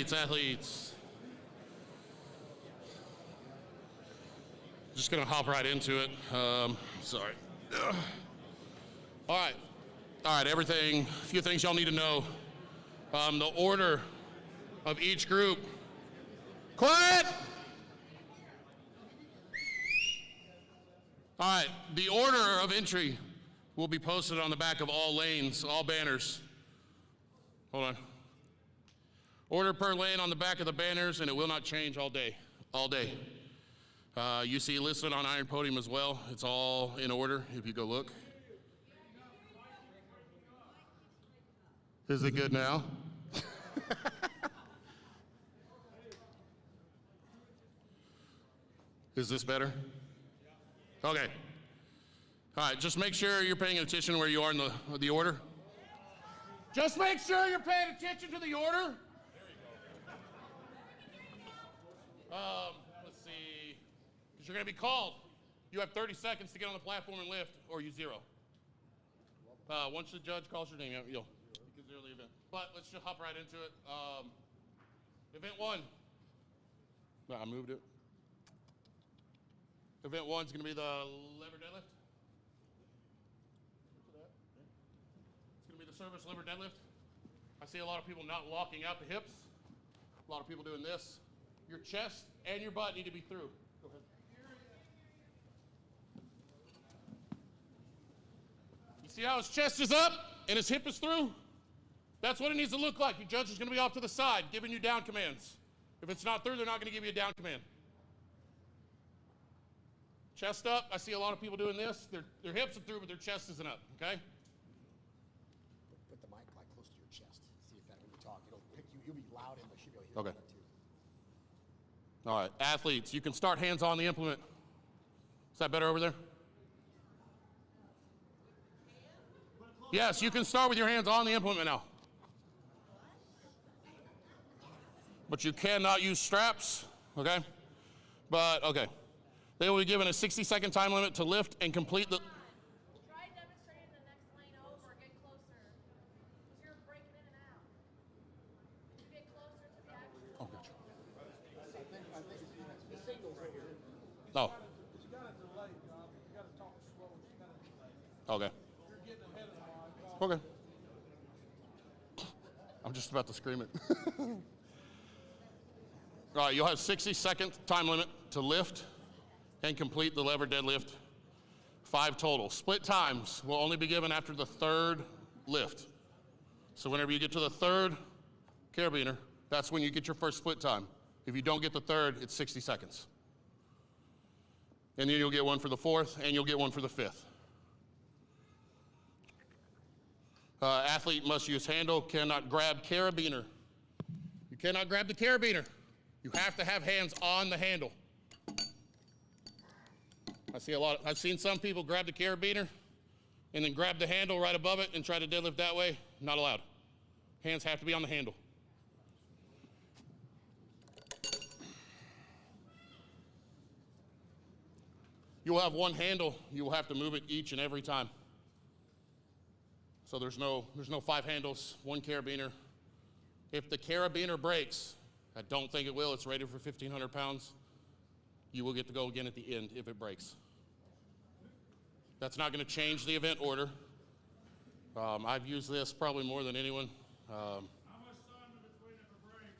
Athletes. Just gonna hop right into it. Sorry. All right, everything, a few things y'all need to know. The order of each group. Quiet! All right, the order of entry will be posted on the back of all lanes, all banners. Hold on. Order per lane on the back of the banners, and it will not change all day. You see listed on Iron Podium as well. It's all in order if you go look. Is it good now? Is this better? Okay. All right, just make sure you're paying attention where you are in the order. Just make sure you're paying attention to the order. Let's see, because you're going to be called. You have 30 seconds to get on the platform and lift, or you zero. Once the judge calls your name, you can zero the event. But let's just hop right into it. Event one. No, I moved it. Event one is going to be the lever deadlift. It's going to be the service lever deadlift. I see a lot of people not locking out the hips. A lot of people doing this. Your chest and your butt need to be through. Go ahead. You see how his chest is up and his hip is through? That's what it needs to look like. Your judge is going to be off to the side, giving you down commands. If it's not through, they're not going to give you a down command. Chest up. I see a lot of people doing this. Their hips are through, but their chest isn't up, okay? Put the mic like close to your chest. See if that when you talk, it'll pick you. You'll be loud and they should be able to hear that too. All right, athletes, you can start hands on the implement. Is that better over there? Yes, you can start with your hands on the implement now. But you cannot use straps, okay? But, okay. They will be given a 60-second time limit to lift and complete the... Try demonstrating the next lane over. Get closer. Because you're breaking in and out. You get closer to the action. Oh, gotcha. I think the signal's right here. Oh. You got to delay, John. You got to talk slow. You got to delay. Okay. You're getting ahead of time. Okay. I'm just about to scream it. All right, you'll have 60-second time limit to lift and complete the lever deadlift. 5 total. Split times will only be given after the 3rd lift. So whenever you get to the 3rd carabiner, that's when you get your first split time. If you don't get the 3rd, it's 60 seconds. And then you'll get one for the 4th, and you'll get one for the 5th. Athlete must use handle, cannot grab carabiner. You cannot grab the carabiner. You have to have hands on the handle. I've seen some people grab the carabiner and then grab the handle right above it and try to deadlift that way. Not allowed. Hands have to be on the handle. You will have one handle. You will have to move it each and every time. So there's no 5 handles, 1 carabiner. If the carabiner breaks, I don't think it will. It's rated for 1,500 pounds. You will get to go again at the end if it breaks. That's not going to change the event order. I've used this probably more than anyone. How much time in between if it breaks?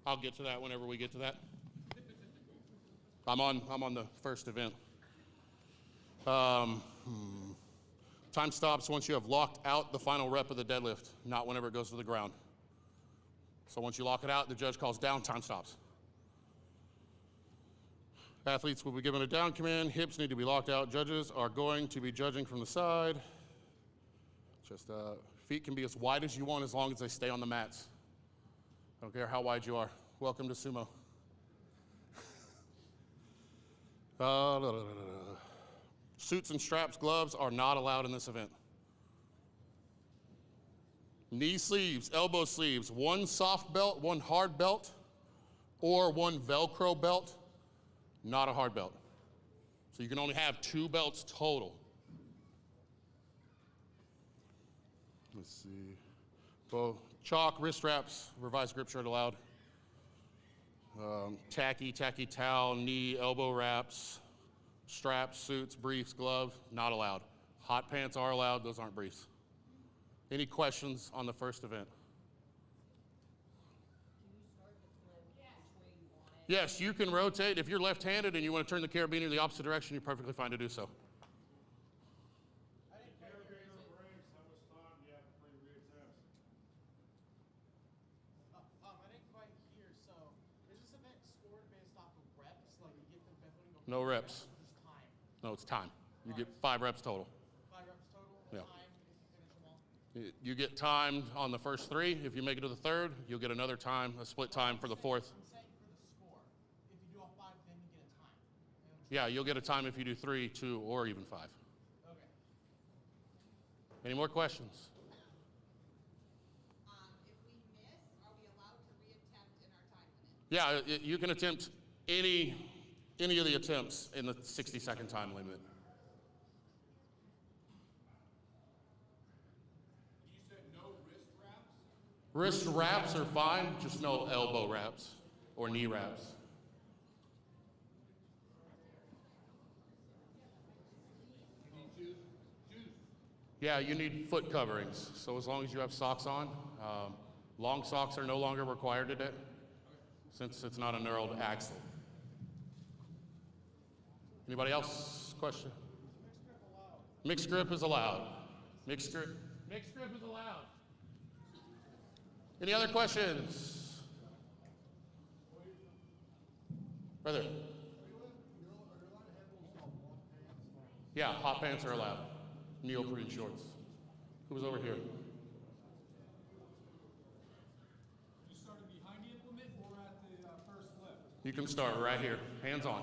I'll get to that whenever we get to that. I'm on the first event. Time stops once you have locked out the final rep of the deadlift, not whenever it goes to the ground. So once you lock it out, the judge calls down, time stops. Athletes will be given a down command, hips need to be locked out. Judges are going to be judging from the side. Just feet can be as wide as you want as long as they stay on the mats. I don't care how wide you are. Welcome to sumo. Suits and straps, gloves are not allowed in this event. Knee sleeves, elbow sleeves, 1 soft belt, 1 hard belt, or 1 Velcro belt, not a hard belt. So you can only have 2 belts total. Let's see. Both Chalk, wrist wraps, revised grip shirt allowed. Tacky towel, knee, elbow wraps, straps, suits, briefs, glove, not allowed. Hot pants are allowed, those aren't briefs. Any questions on the first event? Yes, you can rotate. If you're left-handed and you want to turn the carabiner the opposite direction, you're perfectly fine to do so. I didn't quite hear. So, is this event scored based off of reps? Like you get them definitely go. No reps. Just time. No, it's time. You get 5 reps total. 5 reps total. Yeah. Time if you finish them all. You get timed on the first 3. If you make it to the 3rd, you'll get another time, a split time for the 4th. I'm saying for the score. If you do all 5, then you get a time. Yeah, you'll get a time if you do 3, 2, or even 5. Okay. Any more questions? If we miss, are we allowed to reattempt in our time limit? Yeah, you can attempt any of the attempts in the 60-second time limit. You said no wrist wraps? Wrist wraps are fine, just no elbow wraps or knee wraps. You need shoes? Shoes. Yeah, you need foot coverings. So as long as you have socks on, long socks are no longer required today since it's not a knurled axle. Anybody else? Question? Mixed grip is allowed. Mixed grip is allowed. Any other questions? Brother? Yeah, hot pants are allowed. Neoprene shorts. Who was over here? You started behind the implement or at the first lift? You can start right here. Hands on.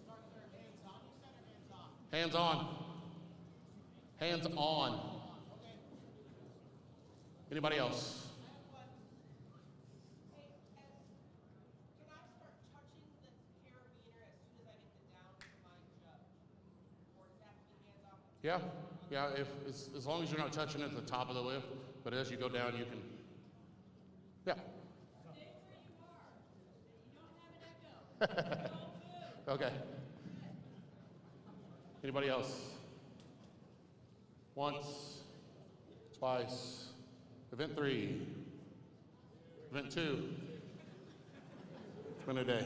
Start there. Hands on. You said or hands off? Hands on. Hands on. Okay. Anybody else? Hey, can I start touching the carabiner as soon as I get the down to my jug? Or does that have to be hands off? Yeah. If as long as you're not touching it at the top of the lift, but as you go down, you can. Yeah. Stay where you are. You don't have an echo. It's all good. Okay. Anybody else? Once, twice. Event 3. Event 2. It's been a day.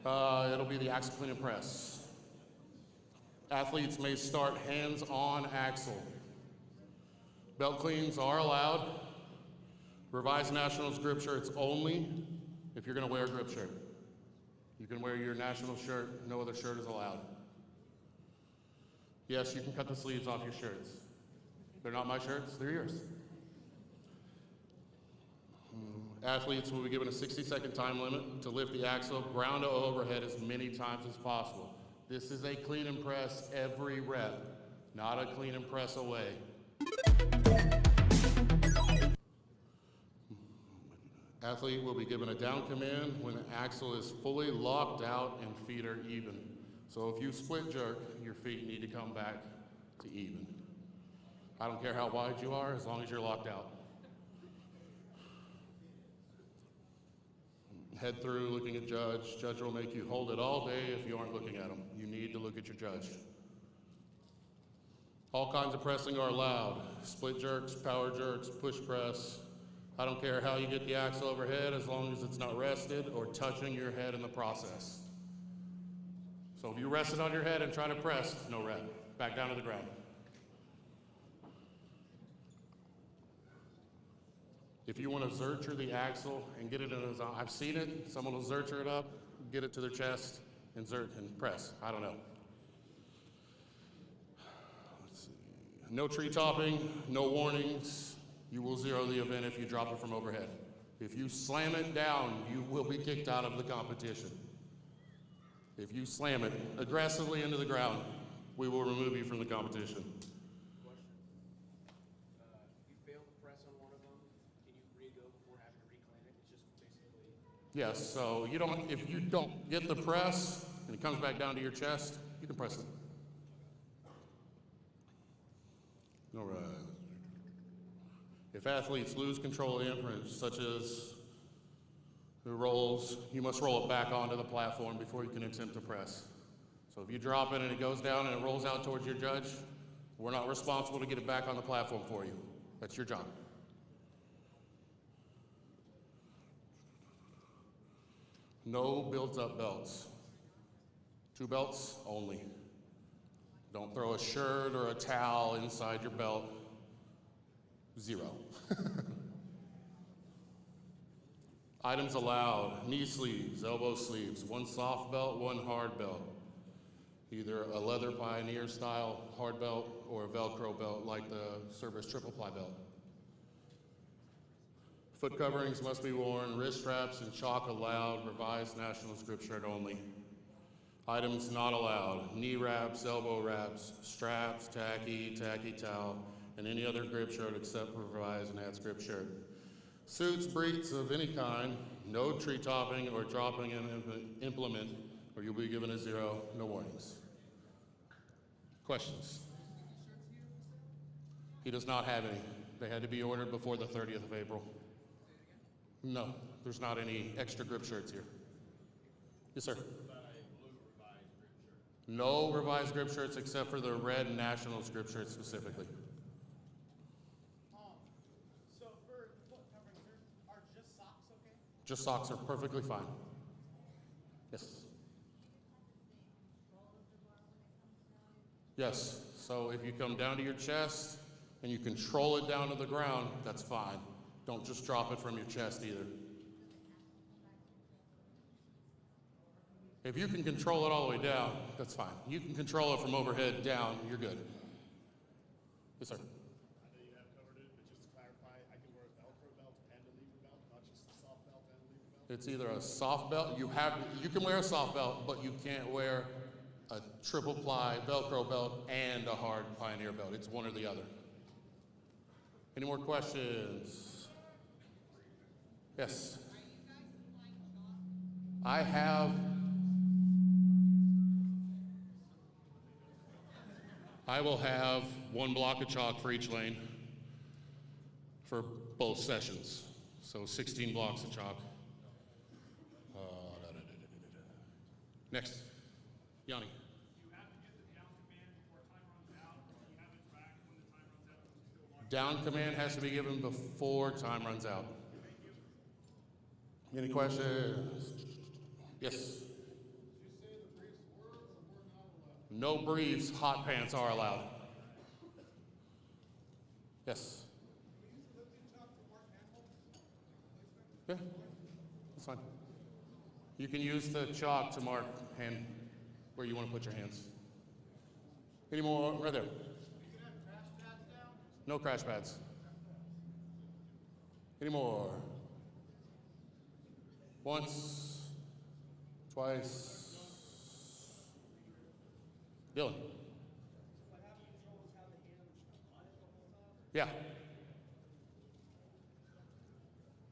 It'll be the axle clean and press. Athletes may start hands on axle. Belt cleans are allowed. Revised Nationals grip shirts only if you're going to wear a grip shirt. You can wear your national shirt, no other shirt is allowed. Yes, you can cut the sleeves off your shirts. They're not my shirts, they're yours. Athletes will be given a 60-second time limit to lift the axle ground to overhead as many times as possible. This is a clean and press every rep, not a clean and press away. Athlete will be given a down command when the axle is fully locked out and feet are even. So if you split jerk, your feet need to come back to even. I don't care how wide you are, as long as you're locked out. Head through, looking at judge. Judge will make you hold it all day if you aren't looking at him. You need to look at your judge. All kinds of pressing are allowed. Split jerks, power jerks, push press. I don't care how you get the axle overhead as long as it's not rested or touching your head in the process. So if you rest it on your head and try to press, no rep. Back down to the ground. If you want to zercher the axle and get it in his, I've seen it, someone will zercher it up, get it to their chest, and zert and press. I don't know. Let's see. No tree topping, no warnings. You will zero the event if you drop it from overhead. If you slam it down, you will be kicked out of the competition. If you slam it aggressively into the ground, we will remove you from the competition. Question. If you fail to press on one of them, can you re-go before having to reclaim it? It's just basically. Yes, so if you don't get the press and it comes back down to your chest, you can press it. All right. If athletes lose control of the implement, such as the rolls, you must roll it back onto the platform before you can attempt to press. So if you drop it and it goes down and it rolls out towards your judge, we're not responsible to get it back on the platform for you. That's your job. No built-up belts. 2 belts only. Don't throw a shirt or a towel inside your belt. 0. Items allowed: knee sleeves, elbow sleeves, 1 soft belt, 1 hard belt. Either a leather Pioneer style hard belt or a Velcro belt like the Service triple ply belt. Foot coverings must be worn, wrist straps and chalk allowed, revised Nationals grip shirt only. Items not allowed: knee wraps, elbow wraps, straps, tacky towel, and any other grip shirt except for revised Nats grip shirt. Suits, briefs of any kind, no tree topping or dropping an implement, or you'll be given a 0, no warnings. Questions? He does not have any. They had to be ordered before the 30th of April. No, there's not any extra grip shirts here. Yes, sir. No revised grip shirts except for the red Nationals grip shirts specifically. So for foot coverings, are just socks okay? Just socks are perfectly fine. Yes. Yes, so if you come down to your chest and you control it down to the ground, that's fine. Don't just drop it from your chest either. If you can control it all the way down, that's fine. You can control it from overhead down, you're good. Yes, sir. I know you have covered it, but just to clarify, I can wear a Velcro belt and a lever belt, not just a soft belt and a lever belt? It's either a soft belt, you can wear a soft belt, but you can't wear a triple ply Velcro belt and a hard Pioneer belt. It's one or the other. Any more questions? Yes. Are you guys supplying chalk? I will have 1 block of chalk for each lane for both sessions. So 16 blocks of chalk. Next, Yanni. You have to get the down command before time runs out, or you have it back when the time runs out, but you still want Down command has to be given before time runs out. Any questions? Yes. No briefs, hot pants are allowed. Yes. Yeah, that's fine. You can use the chalk to mark hand where you want to put your hands. Any more? Right there. No crash pads. Any more? Once, twice. Dylan. Yeah.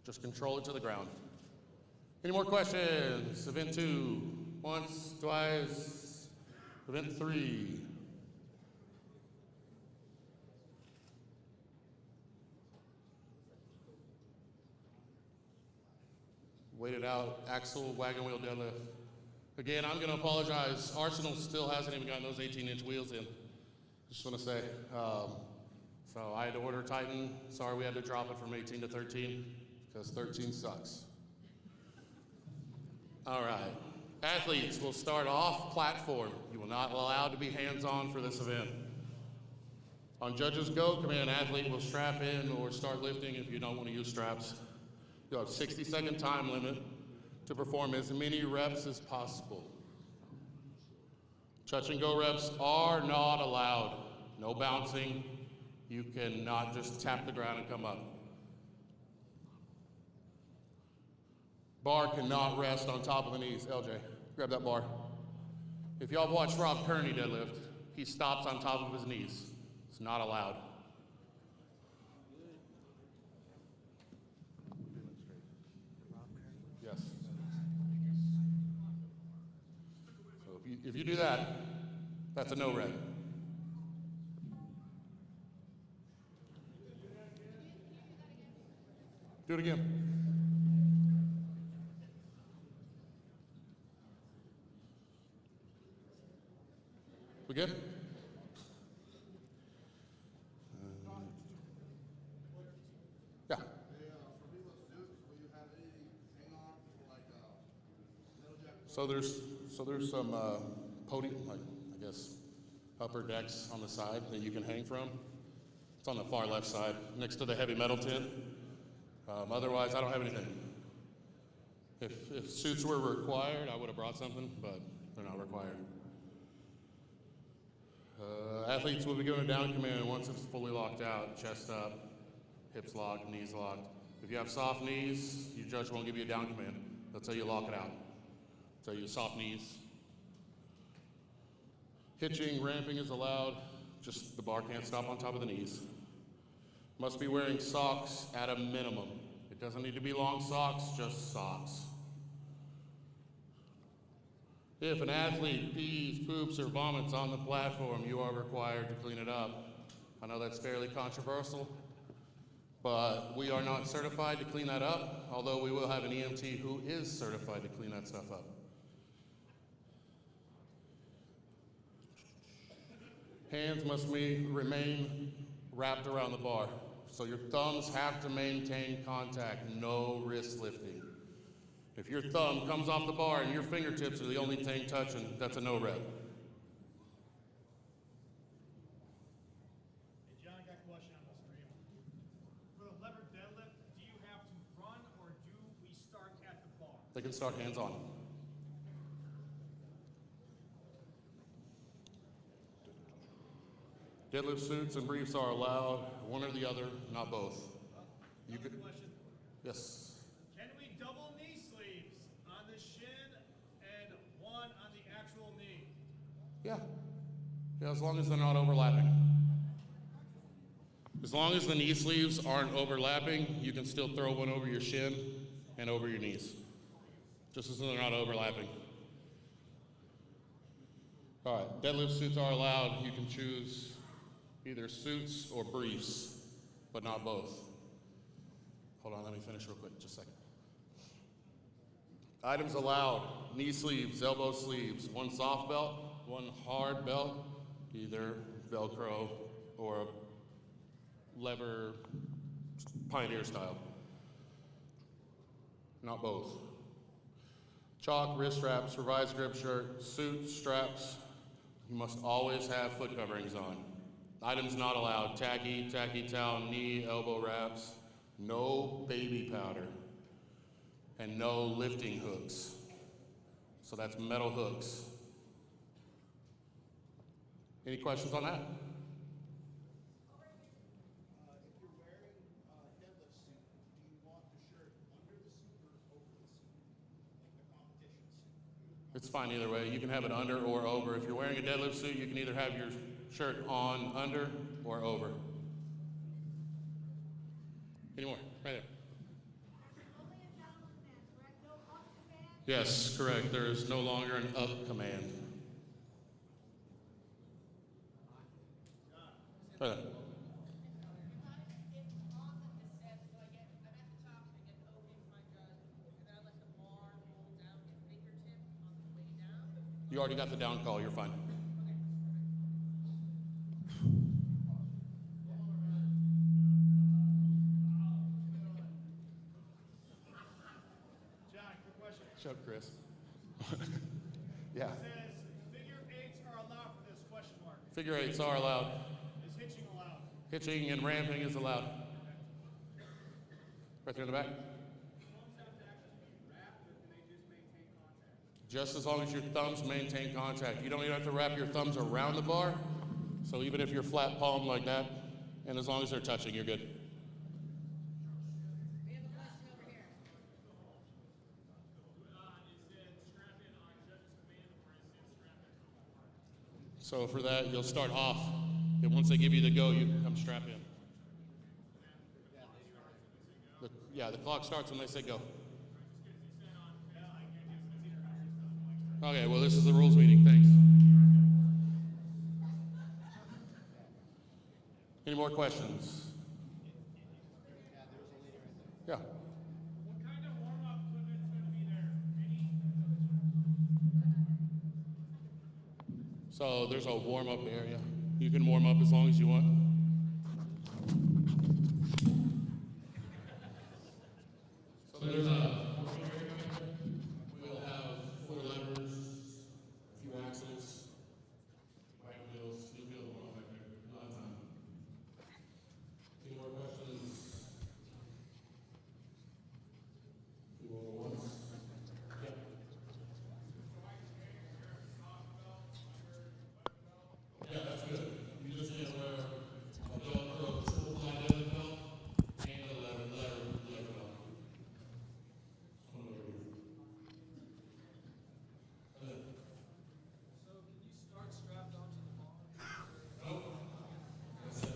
Just control it to the ground. Any more questions? Event 2. Once, twice. Event 3. Weighted out, axle, wagon wheel deadlift. Again, I'm going to apologize. Arsenal still hasn't even gotten those 18-inch wheels in. Just want to say. So I had to order Titan. Sorry we had to drop it from 18 to 13 because 13 sucks. All right. Athletes will start off platform. You will not allow to be hands-on for this event. On judges go command, athlete will strap in or start lifting if you don't want to use straps. You'll have 60-second time limit to perform as many reps as possible. Touch and go reps are not allowed. No bouncing. You cannot just tap the ground and come up. Bar cannot rest on top of the knees. LJ, grab that bar. If y'all have watched Rob Kearney deadlift, he stops on top of his knees. It's not allowed. Yes. So if you do that, that's a no rep. Do it again. We good? Yeah. Hey, for people with suits, will you have anything hang on for like metal jacket? So there's some podium, like I guess upper decks on the side that you can hang from. It's on the far left side, next to the heavy metal tent. Otherwise, I don't have anything. If suits were required, I would have brought something, but they're not required. Athletes will be given a down command once it's fully locked out, chest up, hips locked, knees locked. If you have soft knees, your judge won't give you a down command. They'll tell you to lock it out. Tell you soft knees. Hitching, ramping is allowed, just the bar can't stop on top of the knees. Must be wearing socks at a minimum. It doesn't need to be long socks, just socks. If an athlete pees, poops, or vomits on the platform, you are required to clean it up. I know that's fairly controversial, but we are not certified to clean that up, although we will have an EMT who is certified to clean that stuff up. Hands must remain wrapped around the bar. So your thumbs have to maintain contact, no wrist lifting. If your thumb comes off the bar and your fingertips are the only thing touching, that's a no rep. Hey, John, I got a question on the stream. For the lever deadlift, do you have to run or do we start at the bar? They can start hands on. Deadlift suits and briefs are allowed, one or the other, not both. You could, Question. yes. Can we double knee sleeves on the shin and one on the actual knee? Yeah, as long as they're not overlapping. As long as the knee sleeves aren't overlapping, you can still throw one over your shin and over your knees, just as they're not overlapping. All right, deadlift suits are allowed. You can choose either suits or briefs, but not both. Hold on, let me finish real quick, just a second. Items allowed: knee sleeves, elbow sleeves, one soft belt, one hard belt, either Velcro or a lever Pioneer style. Not both. Chalk, wrist straps, revised grip shirt, suit, straps. You must always have foot coverings on. Items not allowed: tacky, tacky towel, knee, elbow wraps, no baby powder, and no lifting hooks. So that's metal hooks. Any questions on that? If you're wearing a deadlift suit, do you want the shirt under the suit or over the suit? Like the competition suit? It's fine either way. You can have it under or over. If you're wearing a deadlift suit, you can either have your shirt on, under, or over. Any more? Right there. Only a down command, correct? No up command? Yes, correct. There is no longer an up command. Right there. You already got the down call. You're fine. John, quick question. Shut up, Chris. Yeah. It says figure eights are allowed for this question mark. Figure eights are allowed. Is hitching allowed? Hitching and ramping is allowed. Right there in the back. Just as long as your thumbs maintain contact. You don't even have to wrap your thumbs around the bar. So even if you're flat palm like that, and as long as they're touching, you're good. We have a question over here. So for that, you'll start off, and once they give you the go, you can come strap in. The clock starts when they say go. Okay, well, this is the rules meeting. Thanks. Any more questions? Yeah. So there's a warm-up area. You can warm up as long as you want. So there's a we'll have 4 levers, a few axles, bike wheels. You'll be able to warm up back there. You'll have time. Any more questions? You will once. Yep. Yeah, that's good. You just need to wear a Velcro triple ply deadlift belt and a leather belt. One over here. So can you start strapped onto the bar? Nope. That's it.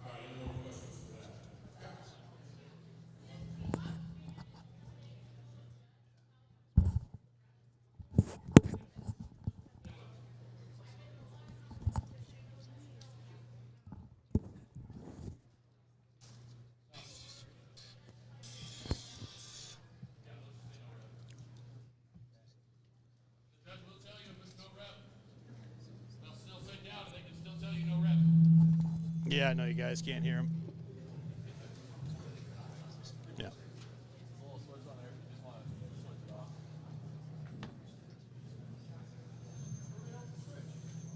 All right, any more questions for that? The judge will tell you if it's no rep. They'll still sit down and they can still tell you no rep. Yeah, I know you guys can't hear him. Yeah.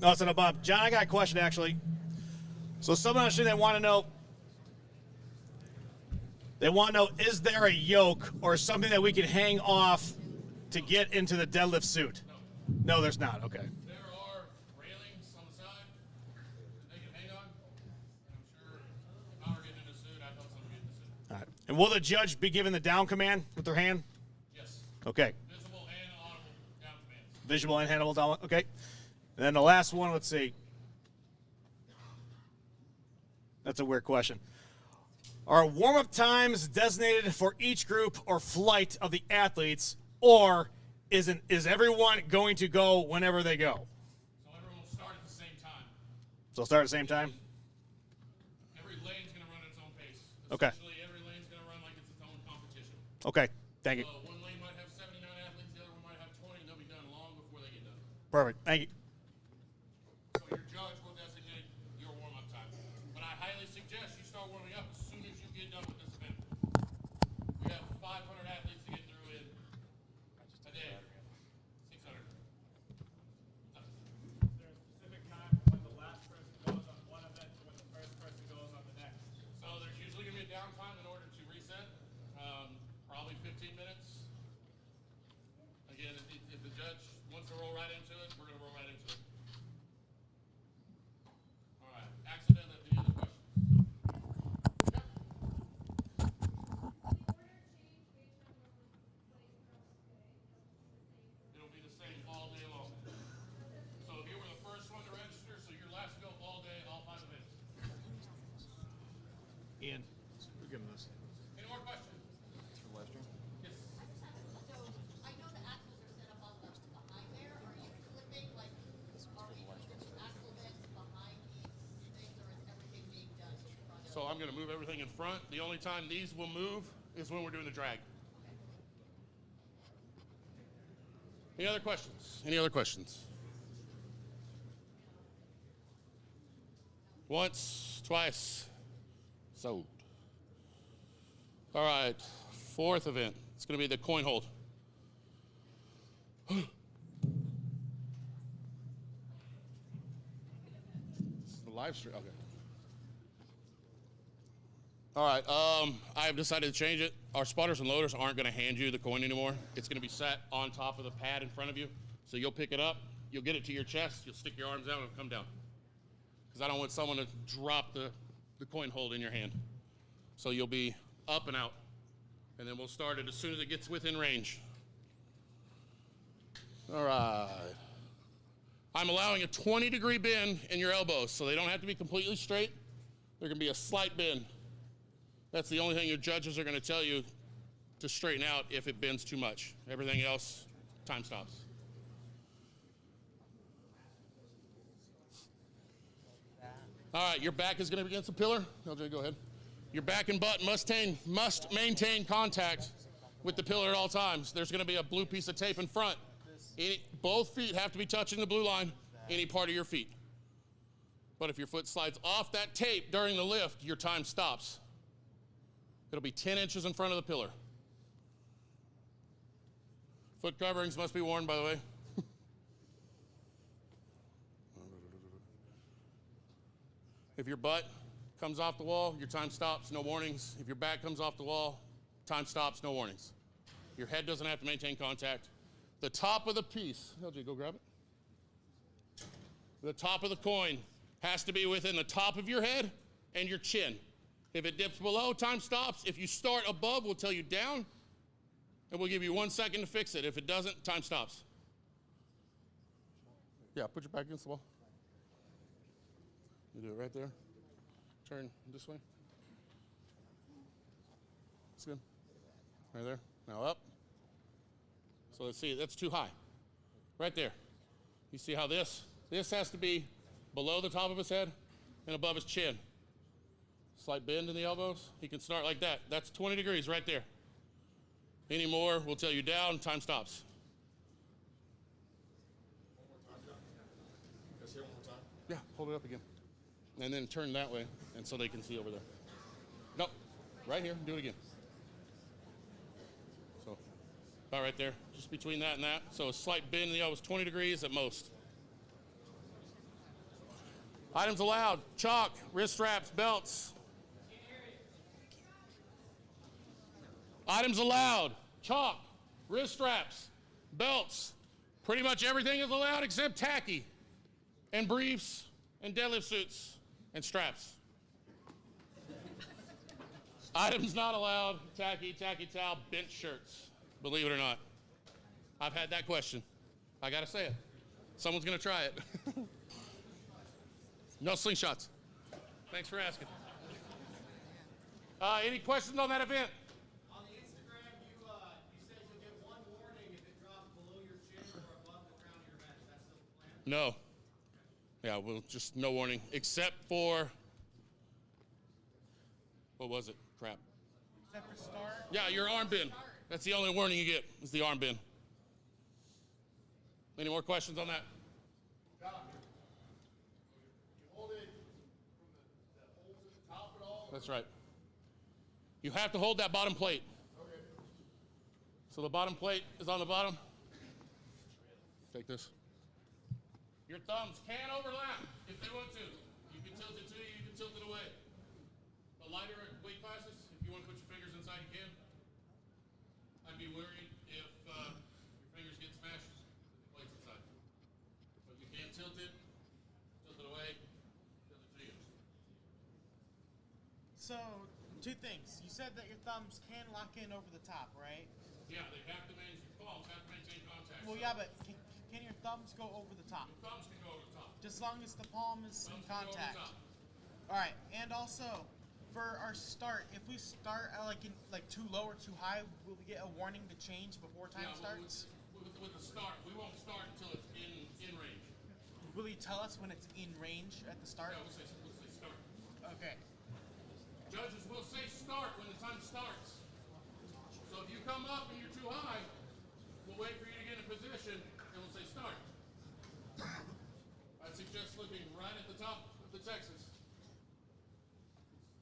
No, it's not a bump. John, I got a question actually. So someone actually they want to know, is there a yoke or something that we can hang off to get into the deadlift suit? No, there's not. Okay. There are railings on the side that they can hang on. And I'm sure if I were getting in a suit, I'd help someone get in a suit. All right. And will the judge be giving the down command with their hand? Yes. Okay. Visible and audible down commands. Visual and handable down. Okay. And then the last one, let's see. That's a weird question. Are warm-up times designated for each group or flight of the athletes, or is everyone going to go whenever they go? So everyone will start at the same time. So start at the same time? Every lane's going to run at its own pace. Okay. Essentially, every lane's going to run like it's its own competition. Okay. Thank you. So one lane might have 79 athletes, the other one might have 20, and they'll be done long before they get done. Perfect. Thank you. So your judge will designate your warm-up time. But I highly suggest you start warming up as soon as you get done with this event. We have 500 athletes to get through in a day. 600. Is there a specific time when the last person goes on one event to when the first person goes on the next? So there's usually going to be a downtime in order to reset, probably 15 minutes. Again, if the judge wants to roll right into it, we're going to roll right into it. All right, accident, any other questions? Yep. It'll be the same all day long. So if you were the first one to register, so your last go all day, all 5 events. Ian, we'll give him this. Any more questions? Yes. So I know the axles are set up on the behind there. Are you flipping like, are we moving the axle beds behind these things, or is everything being done in front of? So I'm going to move everything in front. The only time these will move is when we're doing the drag. Any other questions? Any other questions? Once, twice, sold. All right, 4th event. It's going to be the coin hold. This is the live stream. Okay. All right, I have decided to change it. Our spotters and loaders aren't going to hand you the coin anymore. It's going to be set on top of the pad in front of you. So you'll pick it up, you'll get it to your chest, you'll stick your arms out, and it'll come down. Because I don't want someone to drop the coin hold in your hand. So you'll be up and out. And then we'll start it as soon as it gets within range. All right. I'm allowing a 20-degree bend in your elbows, so they don't have to be completely straight. There can be a slight bend. That's the only thing your judges are going to tell you to straighten out if it bends too much. Everything else, time stops. All right, your back is going to be against the pillar. LJ, go ahead. Your back and butt must maintain contact with the pillar at all times. There's going to be a blue piece of tape in front. Both feet have to be touching the blue line, any part of your feet. But if your foot slides off that tape during the lift, your time stops. It'll be 10 inches in front of the pillar. Foot coverings must be worn, by the way. If your butt comes off the wall, your time stops, no warnings. If your back comes off the wall, time stops, no warnings. Your head doesn't have to maintain contact. The top of the piece, LJ, go grab it. The top of the coin has to be within the top of your head and your chin. If it dips below, time stops. If you start above, we'll tell you down, and we'll give you 1 second to fix it. If it doesn't, time stops. Yeah, put your back against the wall. You do it right there. Turn this way. That's good. Right there. Now up. So let's see, that's too high. Right there. You see how this has to be below the top of his head and above his chin. Slight bend in the elbows. He can start like that. That's 20 degrees right there. Any more, we'll tell you down, time stops. Yeah, hold it up again. And then turn that way, and so they can see over there. Nope, right here, do it again. So, about right there, just between that and that. So a slight bend in the elbows, 20 degrees at most. Items allowed, chalk, wrist straps, belts. Items allowed, chalk, wrist straps, belts. Pretty much everything is allowed except tacky and briefs and deadlift suits and straps. Items not allowed, tacky towel, bench shirts. Believe it or not. I've had that question. I gotta say it. Someone's gonna try it. No slingshots. Thanks for asking. Any questions on that event? On the Instagram, you said you'll get one warning if it drops below your chin or above the crown of your head. Is that still the plan? No. Yeah, well, just no warning, except for, what was it? Crap. Except for start. Yeah, your arm bend. That's the only warning you get, is the arm bend. Any more questions on that? You hold it from the holes at the top at all? That's right. You have to hold that bottom plate. Okay. So the bottom plate is on the bottom. Take this. Your thumbs can overlap if they want to. You can tilt it to you, you can tilt it away. The lighter weight classes, if you want to put your fingers inside, you can. I'd be worried if your fingers get smashed with the plates inside. But you can tilt it away, tilt it to you. So, two things. You said that your thumbs can lock in over the top, right? Yeah, they have to maintain, your palms have to maintain contact. Well, yeah, but can your thumbs go over the top? Your thumbs can go over the top. Just as long as the palm is in Thumbs can go over the contact. top. All right, and also for our start, if we start at like too low or too high, will we get a warning to change before time starts? With the start, we won't start until it's in range. Will you tell us when it's in range at the start? Yeah, we'll say start. Okay. Judges will say start when the time starts. So if you come up and you're too high, we'll wait for you to get in position and we'll say start. I'd suggest looking right at the top of the Texas.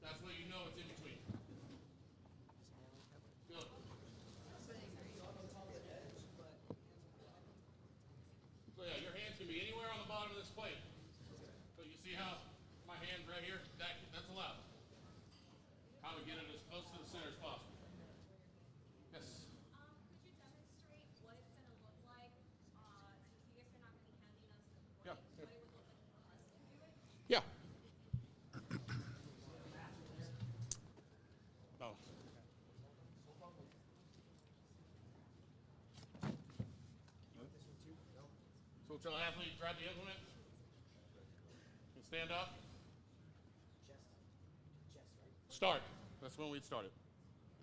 That's where you know it's in between. Go. So yeah, your hands can be anywhere on the bottom of this plate. So you see how my hand's right here? That's allowed. I would get it as close to the center as possible. Yes. Could you demonstrate what it's going to look like, since you guys are not going to be handing us the plate, Yeah. what it would look like for us to do it? Yeah. No. So we'll tell an athlete to grab the implement and stand up. Start. That's when we'd start it.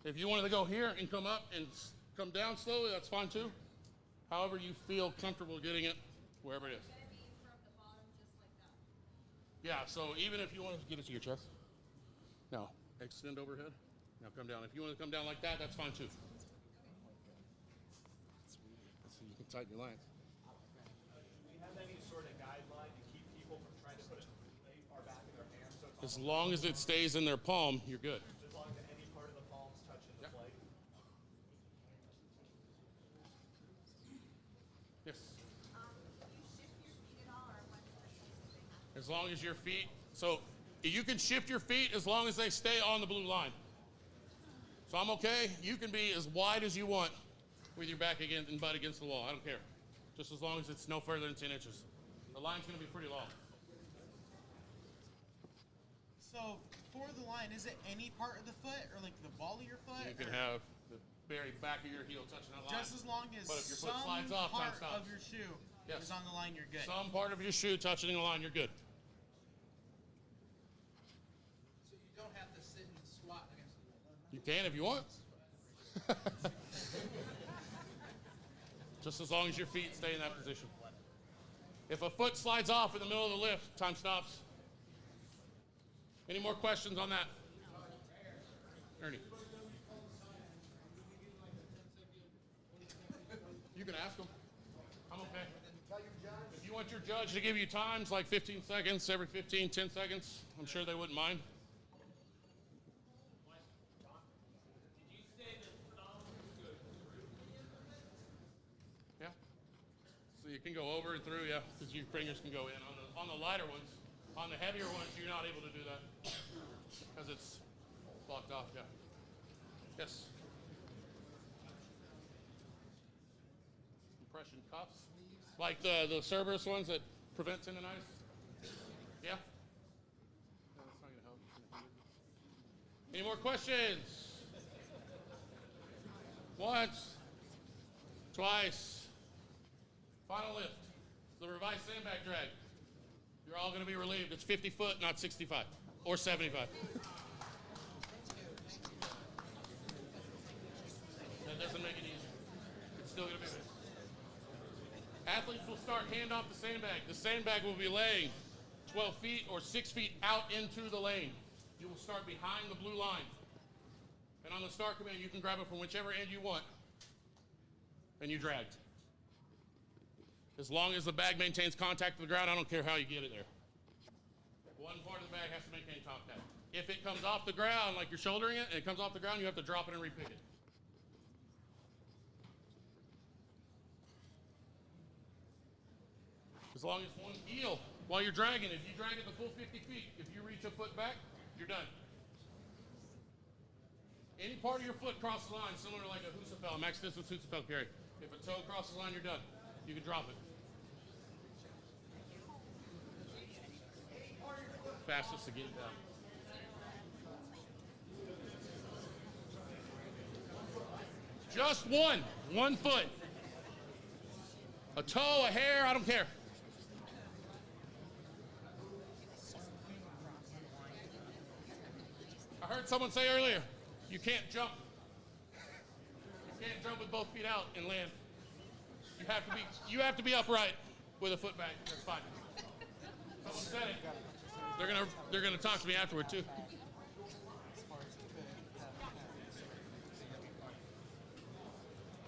If you wanted to go here and come up and come down slowly, that's fine too. However you feel comfortable getting it, wherever it is. It's going to be from the bottom, just like that. Yeah, so even if you want to get it to your chest. No. extend overhead. Now come down. If you want to come down like that, that's fine too. So you can tighten your lines. Do we have any sort of guideline to keep people from trying to put it way far back in their hands? So it's As long as it stays in their palm, you're good. as long as any part of the palm's touching the plate. Yes. Do you shift your feet at all, or what's the safest thing happen? As long as your feet, so you can shift your feet as long as they stay on the blue line. So I'm okay. You can be as wide as you want with your back against and butt against the wall. I don't care. Just as long as it's no further than 10 inches. The line's going to be pretty long. So for the line, is it any part of the foot or like the ball of your foot? You can or have the very back of your heel touching that line. just as long as But if your foot some slides off, time part stops. of your shoe Yes. is on the line, you're good. Some part of your shoe touching the line, you're good. So you don't have to sit and squat against the wall. You can if you want. Just as long as your feet stay in that position. If a foot slides off in the middle of the lift, time stops. Any more questions on that? Ernie. You can ask them. I'm okay. If you want your judge to give you times like 15 seconds, every 15, 10 seconds, I'm sure they wouldn't mind. Yeah. So you can go over and through, yeah, because your fingers can go in. On the lighter ones, on the heavier ones, you're not able to do that because it's blocked off, yeah. Yes. Compression cuffs, like the Cerberus ones that prevent tendonitis. Yeah. No, that's not gonna help. Any more questions? Once, twice. Final lift. The revised sandbag drag. You're all going to be relieved. It's 50 foot, not 65 or 75. That doesn't make it easy. It's still going to be big. Athletes will start hand off the sandbag. The sandbag will be laying 12 feet or 6 feet out into the lane. You will start behind the blue line. And on the start command, you can grab it from whichever end you want. And you drag. As long as the bag maintains contact with the ground, I don't care how you get it there. One part of the bag has to maintain contact. If it comes off the ground, like you're shouldering it, and it comes off the ground, you have to drop it and repick it. As long as one heel, while you're dragging, if you drag it the full 50 feet, if you reach a foot back, you're done. Any part of your foot crosses the line, similar to like a Husafel, max distance Husafel carry. If a toe crosses the line, you're done. You can drop it. Fastest to get it down. Just one foot. A toe, a hair, I don't care. I heard someone say earlier, you can't jump. You can't jump with both feet out and land. You have to be upright with a foot back. That's fine. Someone said it. They're gonna talk to me afterward too.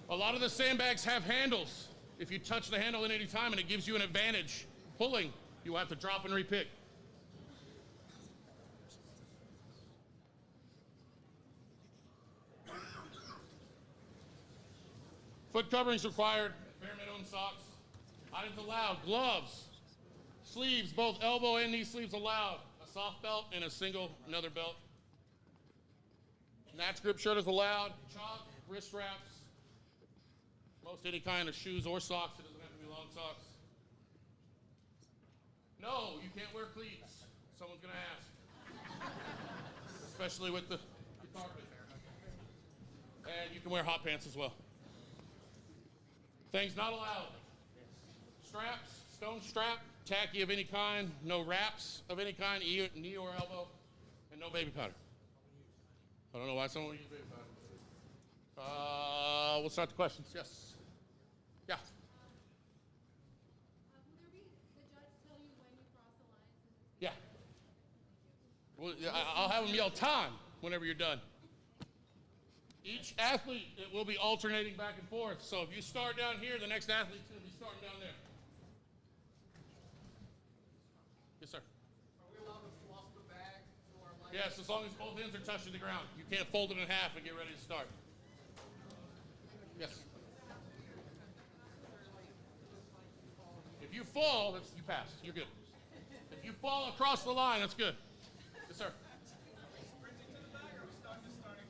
A lot of the sandbags have handles. If you touch the handle at any time and it gives you an advantage pulling, you will have to drop and repick. Foot coverings required. Bare minimum socks. Items allowed. Gloves. Sleeves, both elbow and knee sleeves allowed. A soft belt and a single another belt. Natch grip shirt is allowed. Chalk, wrist wraps. Most any kind of shoes or socks. It doesn't have to be long socks. No, you can't wear cleats. Someone's going to ask. Especially with the carpet. And you can wear hot pants as well. Things not allowed. Straps, stone strap, tacky of any kind, no wraps of any kind, knee or elbow, and no baby powder. I don't know why someone would use baby powder. We'll start the questions. Yes. Yeah. Will there be the judge tell you when you cross the lines? Yeah. Well, I'll have them yell time. whenever you're done. Each athlete, it will be alternating back and forth. So if you start down here, the next athlete's going to be starting down there. Yes, sir. Are we allowed to fluff the bag to our legs? Yes, as long as both ends are touching the ground. You can't fold it in half and get ready to start. Yes. If you fall, you pass. You're good. If you fall across the line, that's good. Yes, sir.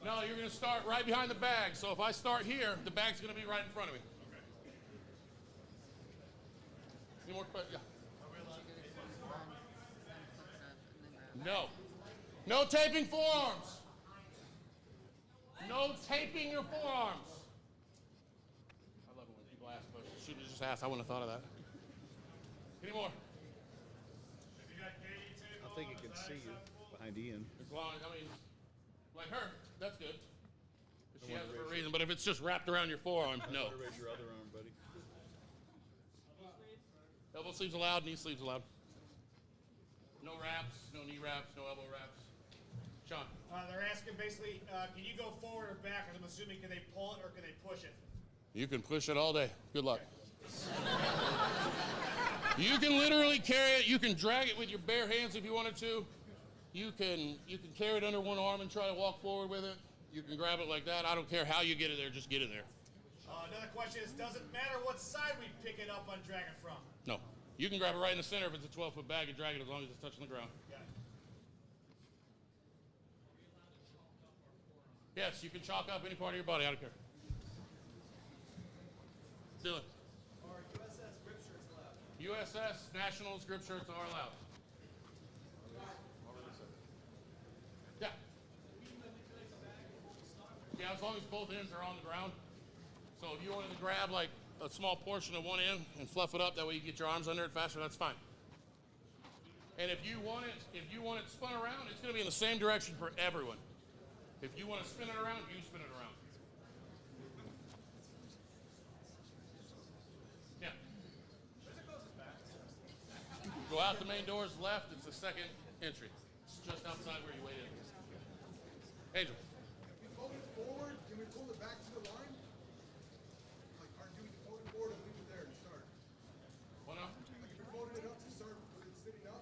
No, you're going to start right behind the bag. So if I start here, the bag's going to be right in front of me. Any more questions? Yeah. No. No taping forearms. No taping your forearms. I love it when people ask questions. Should have just asked. I wouldn't have thought of that. Any more? I think it can see you behind Ian. As long as, I mean, like her, that's good. She has it for a reason. But if it's just wrapped around your forearm, no. Raise your other arm, buddy. Elbow sleeves allowed, knee sleeves allowed. No wraps, no knee wraps, no elbow wraps. Sean. They're asking basically, can you go forward or back? I'm assuming, can they pull it or can they push it? You can push it all day. Good luck. You can literally carry it. You can drag it with your bare hands if you wanted to. You can carry it under one arm and try to walk forward with it. You can grab it like that. I don't care how you get it there. Just get it there. Another question is, does it matter what side we pick it up on dragging from? No. You can grab it right in the center if it's a 12-foot bag and drag it as long as it's touching the ground. Got it. Yes, you can chalk up any part of your body. I don't care. Dylan. Are USS grip shirts allowed? USS Nationals grip shirts are allowed. Yeah. Yeah, as long as both ends are on the ground. So if you wanted to grab like a small portion of one end and fluff it up, that way you get your arms under it faster, that's fine. And if you want it spun around, it's going to be in the same direction for everyone. If you want to spin it around, you spin it around. Yeah. Go out the main doors left, it's the second entry. It's just outside where you wait in. Angel. If we fold it forward, can we pull it back to the line? Like, do we fold it forward and leave it there and start? What now? Like, if we folded it up to start with it sitting up?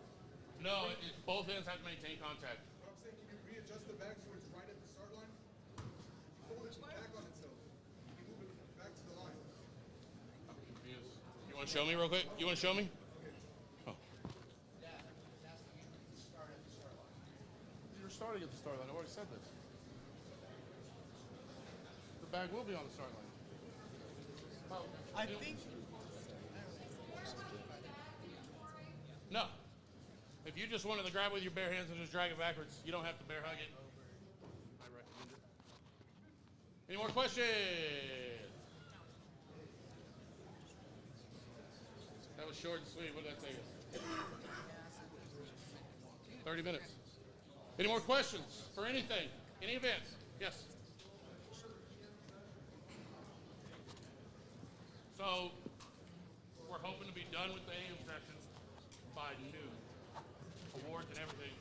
No, both ends have to maintain contact. What I'm saying, can you readjust the bag so it's right at the start line? If you fold it back on itself, you can move it back to the line. You want to show me real quick? You want to show me? Oh. You're starting at the start line. I already said this. The bag will be on the start line. Oh, I think. No. If you just wanted to grab it with your bare hands and just drag it backwards, you don't have to bear hug it. I recommend it. Any more questions? That was short and sweet. What did that take us? 30 minutes. Any more questions for anything? Any event? Yes. So, we're hoping to be done with the AM session by noon. Awards and everything.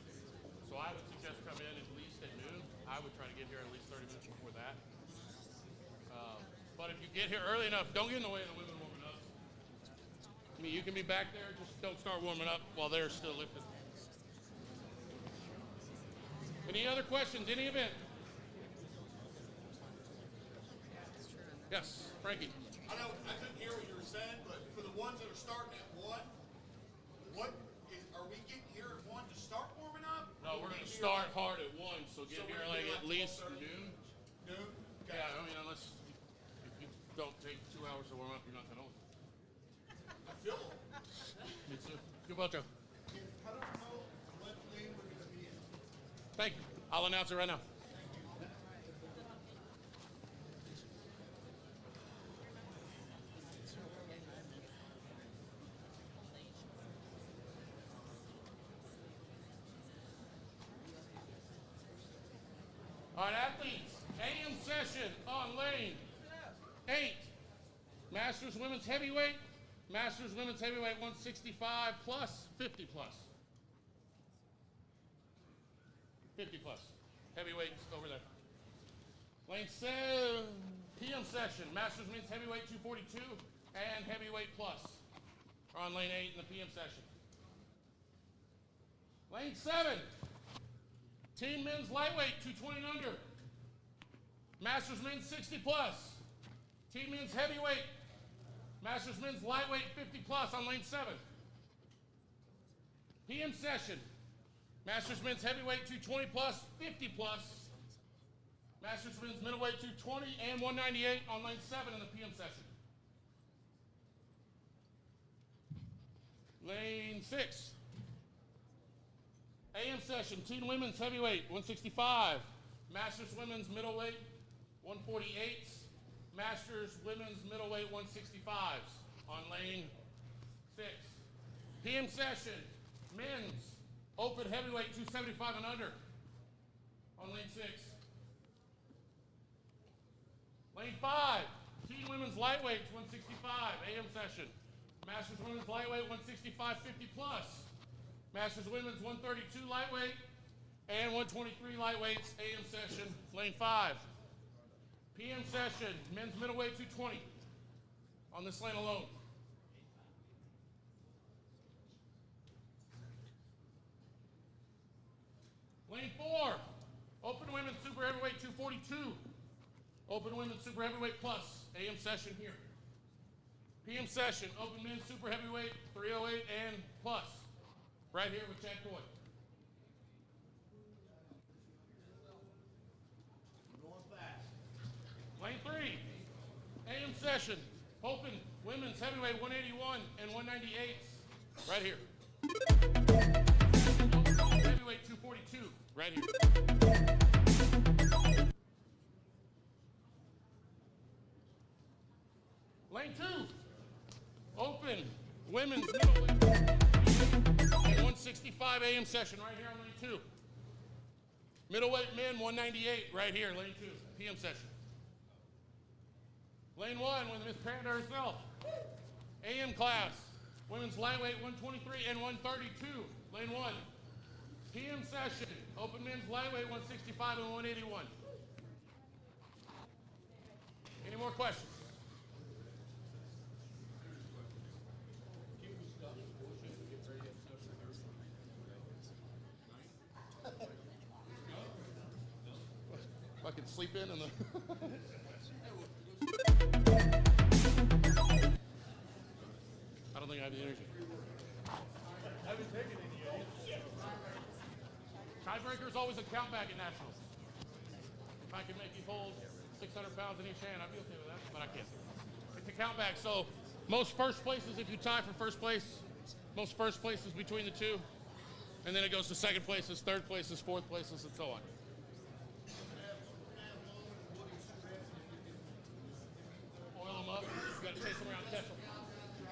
So I would suggest come in at least at noon. I would try to get here at least 30 minutes before that. But if you get here early enough, don't get in the way of the women warming up. I mean, you can be back there, just don't start warming up while they're still lifting. Any other questions? Any event? Yes, Frankie. I couldn't hear what you were saying, but for the ones that are starting at 1, are we getting here at 1 to start warming up? No, we're going to start hard at 1, so get here like at least noon. Noon? Okay. Yeah, I mean, unless if you don't take 2 hours to warm up, you're not that old. I feel it. Me too. Good about you. I don't know what lane we're gonna be in. Thank you. I'll announce it right now. All right, athletes, AM session on lane 8. Masters women's heavyweight. Masters women's heavyweight 165 plus, 50 plus. 50 plus. Heavyweights over there. Lane 7, PM session. Masters men's heavyweight 242 and heavyweight plus are on lane 8 in the PM session. Lane 7, team men's lightweight 220 and under. Masters men's 60 plus. Team men's heavyweight. Masters men's lightweight 50 plus on lane 7. PM session. Masters men's heavyweight 220 plus, 50 plus. Masters men's middleweight 220 and 198 on lane 7 in the PM session. Lane 6. AM session, team women's heavyweight 165. Masters women's middleweight 148. Masters women's middleweight 165s on lane 6. PM session, men's open heavyweight 275 and under on lane 6. Lane 5, team women's lightweight 165, AM session. Masters women's lightweight 165, 50 plus. Masters women's 132 lightweight and 123 lightweights, AM session, lane 5. PM session, men's middleweight 220 on this lane alone. Lane 4, open women's super heavyweight 242. Open women's super heavyweight plus, AM session here. PM session, open men's super heavyweight 308 and plus, right here with Chad Coy. Lane 3, AM session, open women's heavyweight 181 and 198s, right here. Open heavyweight 242, right here. Lane 2, open women's middleweight and 165 AM session, right here on lane 2. Middleweight men 198, right here, lane 2, PM session. Lane 1 with Miss Panda herself. AM class, women's lightweight 123 and 132, lane 1. PM session, open men's lightweight 165 and 181. Any more questions? I could sleep in the... I don't think I have the energy. I haven't taken any yet. Tiebreaker is always a count back at Nationals. If I can make you hold 600 pounds in each hand, I'd be okay with that, but I can't. It's a count back, so most first places, if you tie for first place, most first places between the two, and then it goes to second places, third places, fourth places, and so on. Oil them up. You got to chase them around, catch them.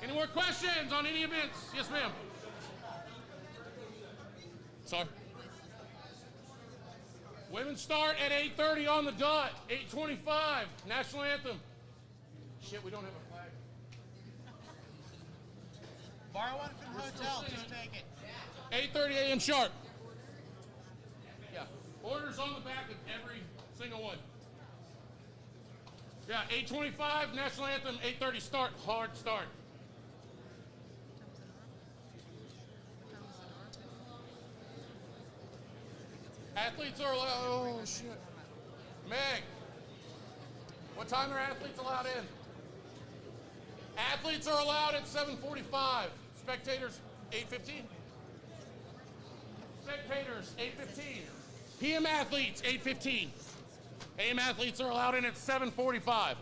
Any more questions on any events? Yes, ma'am. Sorry. Women start at 8:30 on the dot. 8:25. National anthem. Shit, we don't have a flag. Borrow one from the hotel. Just take it. 8:30 a.m. sharp. Yeah. Orders on the back of every single one. Yeah, 8:25 national anthem. 8:30 start. Hard start. Athletes are allowed. Oh shit. Meg, what time are athletes allowed in? Athletes are allowed at 7:45. Spectators, 8:15. Spectators, 8:15. PM athletes, 8:15. AM athletes are allowed in at 7:45.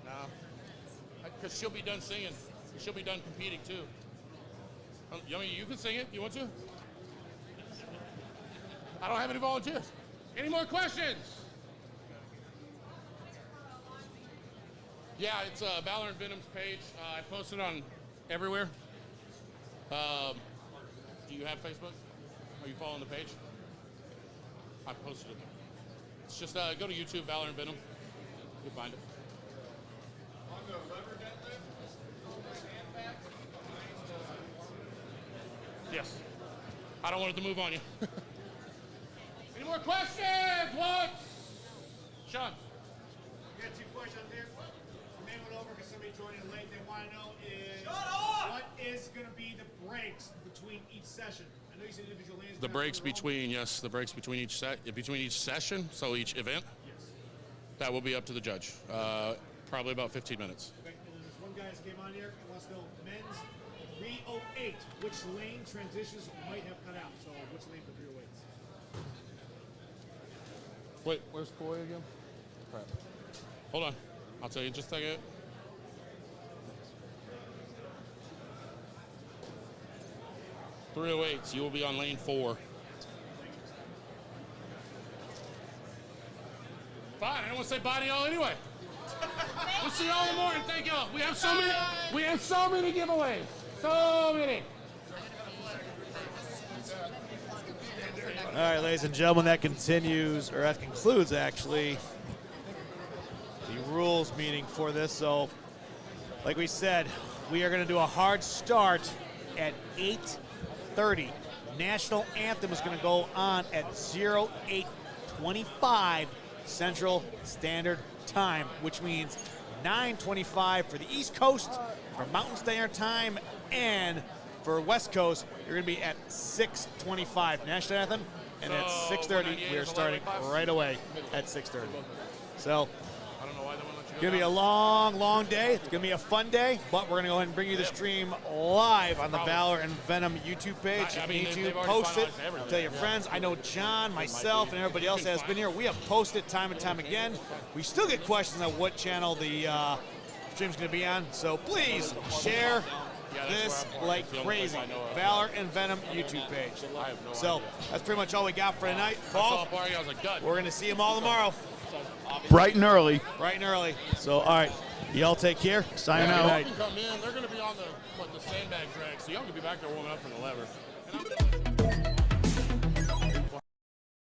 No, because she'll be done singing. She'll be done competing too. I mean, you can sing it. You want to? I don't have any volunteers. Any more questions? Yeah, it's Valor and Venom's page. I post it on everywhere. Do you have Facebook? Are you following the page? I posted it there. It's just go to YouTube, Valor and Venom. You'll find it. On the lever deadlift, Sandbag, Yes. I don't want it to move on you. Any more questions? What? Sean. We got 2 questions here. We may went over because somebody joined in late. They want to know is what is going to be the breaks between each session? I know you said individual lanes. The breaks between, yes, the breaks between each session, so each event. Yes. That will be up to the judge. Probably about 15 minutes. Okay, and then there's one guy that came on here and wants to know men's 308. Which lane transitions might have cut out? So which lane for 308s? Wait, where's Coy again? Crap. Hold on. I'll tell you in just a second. .308s, you will be on lane 4. Fine, I don't want to say bye to y'all anyway. We'll see y'all in the morning. Thank y'all. We have so many giveaways. So many. All right, ladies and gentlemen, that concludes actually the rules meeting for this. So, like we said, we are going to do a hard start at 8:30. National Anthem is going to go on at 08:25 Central Standard Time, which means 9:25 for the East Coast for Mountain Standard Time, and for West Coast, you're going to be at 6:25 National Anthem, and at 6:30 we are starting right away at 6:30. So I don't know why they won't let you it's going to be a long day. It's going to be a fun day, but we're going to go ahead and bring you the stream live on the Valor and Venom YouTube page. I You mean, need they've to already post it, finalized everything. tell your friends. I know John, myself, and everybody else that has been here. We have posted time and time again. We still get questions on what channel the stream's going to be on, so please share this like crazy. Valor and Venom YouTube page. So that's pretty much all we got for tonight. Paul, we're going to see them all tomorrow. Bright and early. Bright and early. So, all right. Y'all take care. Signing out. Y'all can come in. They're going to be on the Sandbag drag, so y'all can be back there warming up for the lever. And I'm